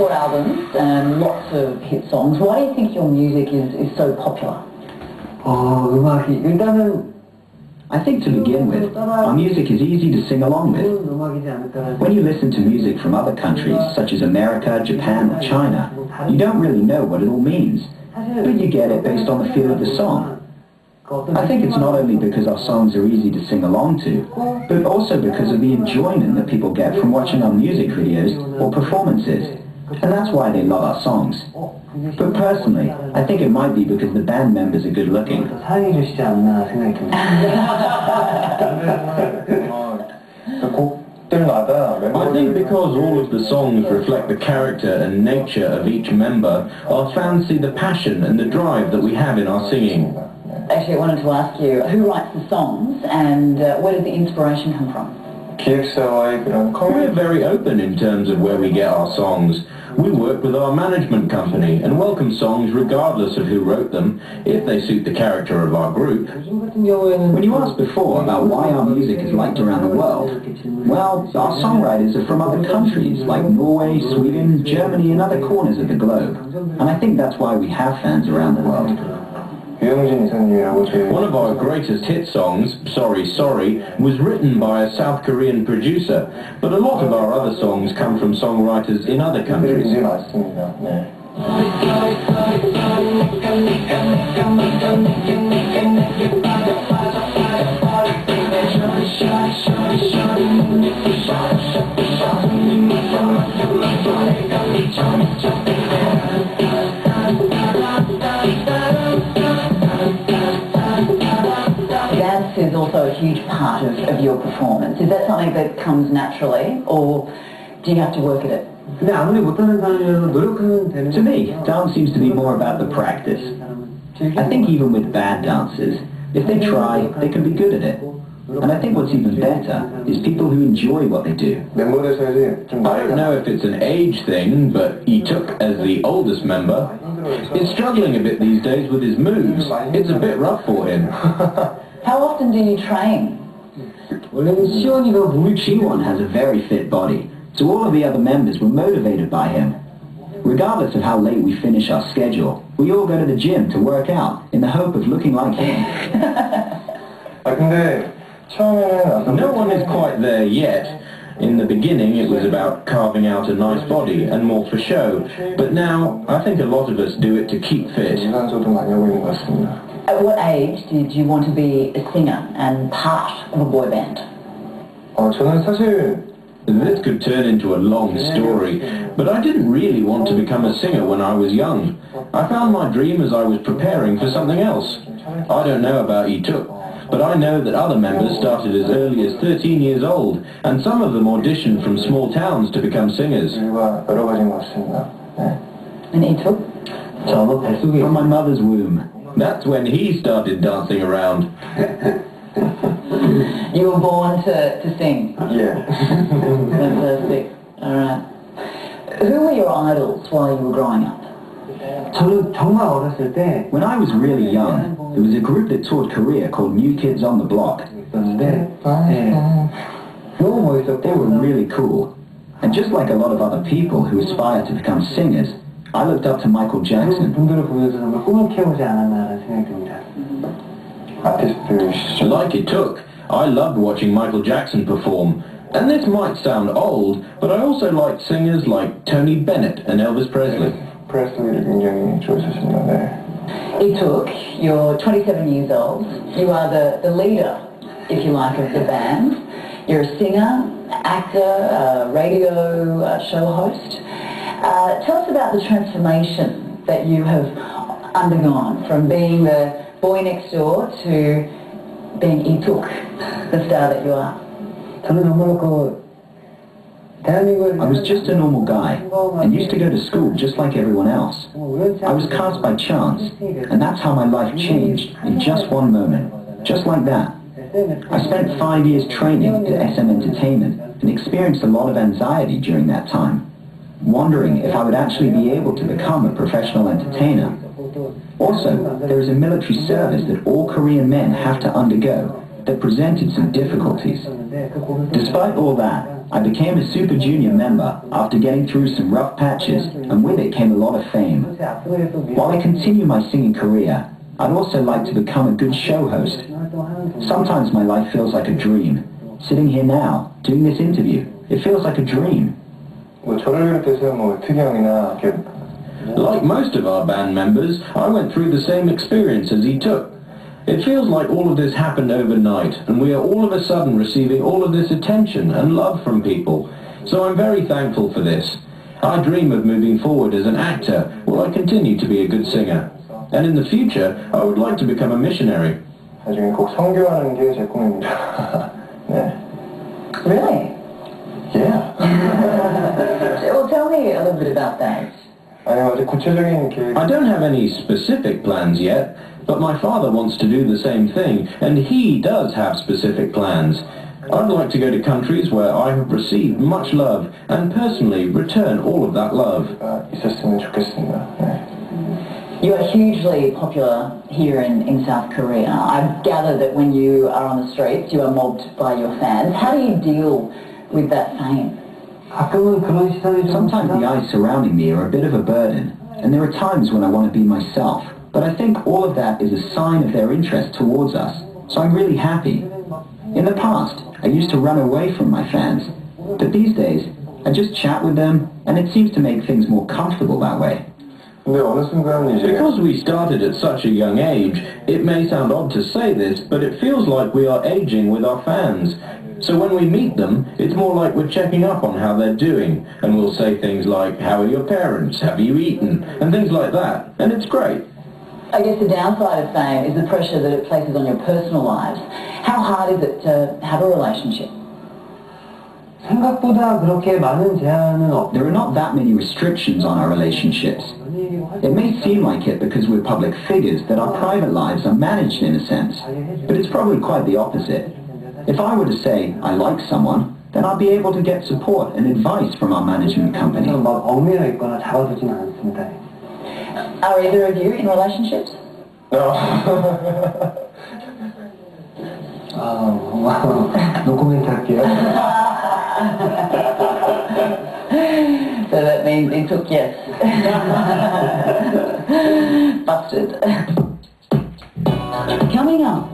4 albums and lots of hit songs. Why do you think your music is so popular? 음악이 일단은 I think to begin with, our music is easy to sing along with. When you listen to music from other countries, such as America, Japan or China, you don't really know what it all means, but you get it based on the feel of the song. I think it's not only because our songs are easy to sing along to, but also because of the enjoyment that people get from watching our music videos or performances, and that's why they love our songs. But personally, I think it might be because the band members are good looking. I think because all of the songs reflect the character and nature of each member, our fans see the passion and the drive that we have in our singing. Actually, I wanted to ask you, who writes the songs and where did the inspiration come from? We're very open in terms of where we get our songs. We work with our management company and welcome songs regardless of who wrote them, if they suit the character of our group. When you asked before about why our music is liked around the world, well, our songwriters are from other countries like Norway, Sweden, Germany and other corners of the globe. And I think that's why we have fans around the world. One of our greatest hit songs, Sorry Sorry, was written by a South Korean producer, but a lot of our other songs come from songwriters in other countries. Dance is also a huge part of your performance. Is that something that comes naturally, or do you have to work at it? To me, dance seems to be more about the practice. I think even with bad dancers, if they try, they can be good at it. And I think what's even better is people who enjoy what they do. I don't know if it's an age thing, but Itook, as the oldest member, is struggling a bit these days with his moves. It's a bit rough for him. How often do you train? Siwon has a very fit body, so all of the other members were motivated by him. Regardless of how late we finish our schedule, we all go to the gym to work out in the hope of looking like him. No one is quite there yet. In the beginning it was about carving out a nice body and more for show, but now I think a lot of us do it to keep fit. At what age did you want to be a singer and part of a boy band? This could turn into a long story, but I didn't really want to become a singer when I was young. I found my dream as I was preparing for something else. I don't know about Itook, but I know that other members started as early as 13 years old, and some of them auditioned from small towns to become singers. And Itook? From my mother's womb. That's when he started dancing around. You were born to sing? Yeah. Fantastic. Alright. Who were your idols while you were growing up? When I was really young, there was a group that toured Korea called New Kids on the Block. They were really cool. And just like a lot of other people who aspire to become singers, I looked up to Michael Jackson. Like Itook, I loved watching Michael Jackson perform. And this might sound old, but I also liked singers like Tony Bennett and Elvis Presley. Itook, you're 27 years old. You are the leader, if you like, of the band. You're a singer, actor, radio show host. Tell us about the transformation that you have undergone from being the boy next door to being Itook, the star that you are. I was just a normal guy and used to go to school just like everyone else. I was cast by chance, and that's how my life changed in just one moment, just like that. I spent 5 years training at SM Entertainment and experienced a lot of anxiety during that time, wondering if I would actually be able to become a professional entertainer. Also, there is a military service that all Korean men have to undergo that presented some difficulties. Despite all that, I became a Super Junior member after getting through some rough patches, and with it came a lot of fame. While I continue my singing career, I'd also like to become a good show host. Sometimes my life feels like a dream. Sitting here now, doing this interview, it feels like a dream. Like most of our band members, I went through the same experience as he took. It feels like all of this happened overnight, and we are all of a sudden receiving all of this attention and love from people. So I'm very thankful for this. I dream of moving forward as an actor while I continue to be a good singer. And in the future, I would like to become a missionary. Really? Yeah. Well, tell me a little bit about that. I don't have any specific plans yet, but my father wants to do the same thing, and he does have specific plans. I'd like to go to countries where I have received much love and personally return all of that love. You are hugely popular here in South Korea. I gather that when you are on the streets, you are mobbed by your fans. How do you deal with that fame? Sometimes the eyes surrounding me are a bit of a burden, and there are times when I want to be myself. But I think all of that is a sign of their interest towards us, so I'm really happy. In the past, I used to run away from my fans, but these days, I just chat with them, and it seems to make things more comfortable that way. Because we started at such a young age, it may sound odd to say this, but it feels like we are aging with our fans. So when we meet them, it's more like we're checking up on how they're doing, and we'll say things like, how are your parents, have you eaten, and things like that, and it's great. I guess the downside of fame is the pressure that it places on your personal lives. How hard is it to have a relationship? There are not that many restrictions on our relationships. It may seem like it because we're public figures that our private lives are managed in a sense, but it's probably quite the opposite. If I were to say I like someone, then I'll be able to get support and advice from our management company. Are either of you in relationships? No. No comment 할게요. So that means he took yes. Busted. Coming up.